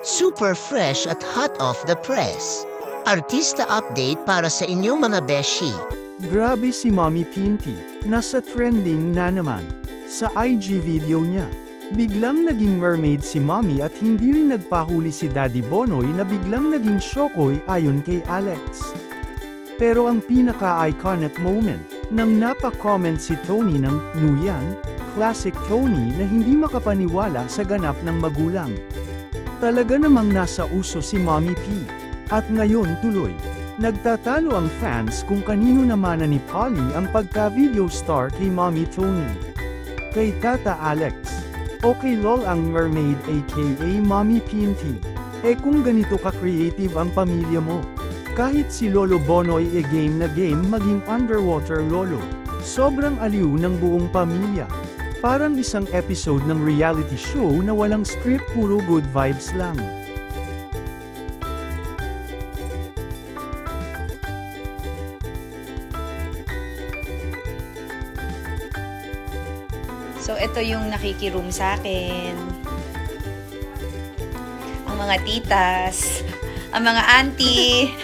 Super fresh at hot off the press. Artista update para sa inyong mga beshi. Grabe si Mommy Pinty, nasa trending na naman. Sa IG video niya, biglang naging mermaid si Mommy at hindi rin nagpahuli si Daddy Bonoy na biglang naging Shokoy ayon kay Alex. Pero ang pinaka-iconic moment, nang napa-comment si Tony ng Nuyan, classic Tony na hindi makapaniwala sa ganap ng magulang. Talaga namang nasa uso si Mommy P. At ngayon tuloy, nagtatalo ang fans kung kanino naman ni Polly ang pagka-video star kay Mommy Tony. Kay Tata Alex, o kay LOL ang mermaid aka Mommy Pinty. Kung ganito ka-creative ang pamilya mo, kahit si Lolo Bonoy game na game maging underwater lolo, sobrang aliw ng buong pamilya. Parang isang episode ng reality show na walang script, puro good vibes lang. So, ito yung nakikiroom sa akin. Ang mga titas, ang mga auntie.